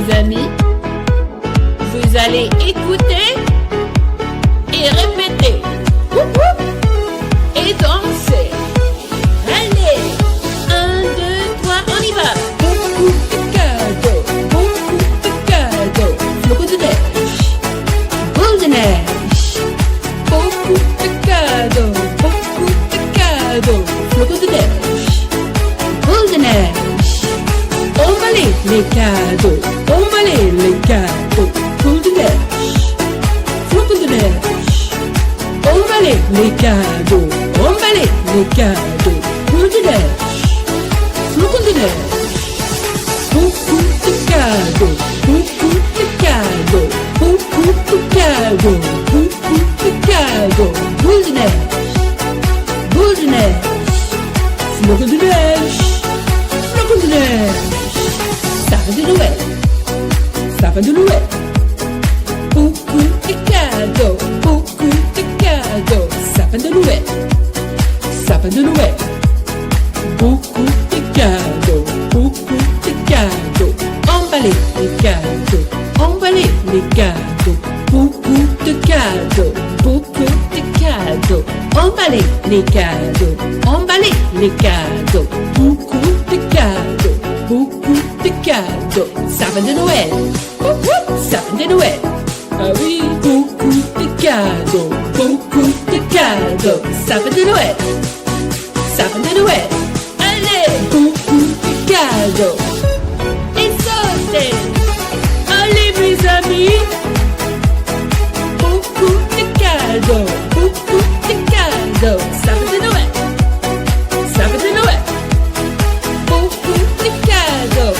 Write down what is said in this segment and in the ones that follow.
mes amis. Vous allez écouter et répéter. Whoop, whoop. Et danser. Allez, 1, 2, 3, on y va. Beaucoup de cadeaux, flocons de neige, boule de neige. Beaucoup de cadeaux, flocons de neige, boule de neige. Emballez les cadeaux, les cadeaux, boule de neige, flocons de neige. Emballez les cadeaux, boule de neige, flocons de neige. Beaucoup de cadeaux, boule de neige, flocons de neige, sapin de Noël, beaucoup de cadeaux, sapin de Noël, beaucoup de cadeaux, emballez les cadeaux, beaucoup de cadeaux, emballez les cadeaux, beaucoup de cadeaux, sapin de Noël, sapin de Noël, ah oui, beaucoup de cadeaux, sapin de Noël, allez, beaucoup de cadeaux, et sautez, allez mes amis, beaucoup de cadeaux, sapin de Noël, beaucoup de cadeaux,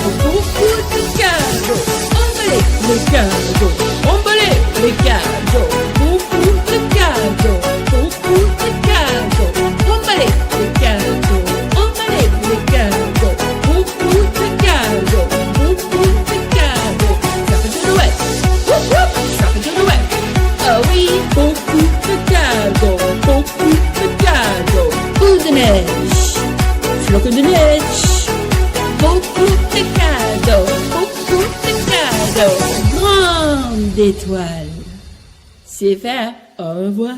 emballez les cadeaux, beaucoup de cadeaux, emballez les cadeaux, beaucoup de cadeaux, sapin de Noël, sapin de Noël, ah oui, beaucoup de cadeaux, boule de neige, flocons de neige, beaucoup de cadeaux, grande étoile. C'est fait, au revoir.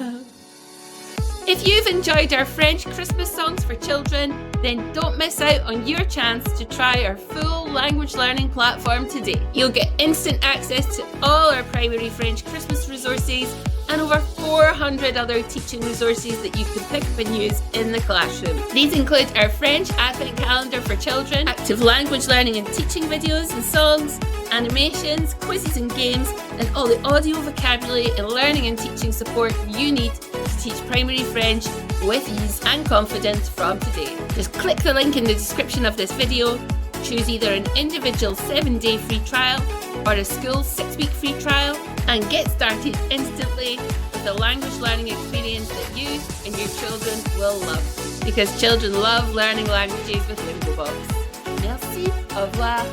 If you've enjoyed our French Christmas songs for children, then don't miss out on your chance to try our full language learning platform today. You'll get instant access to all our primary French Christmas resources and over 400 other teaching resources that you can pick up and use in the classroom. These include our French Advent Calendar for children, active language learning and teaching videos and songs, animations, quizzes and games, and all the audio, vocabulary and learning and teaching support you need to teach primary French with ease and confidence from today. Just click the link in the description of this video, choose either an individual 7-day free trial or a school 6-week free trial, and get started instantly with a language learning experience that you and your children will love. Because children love learning languages with Lingobox. Merci, au revoir.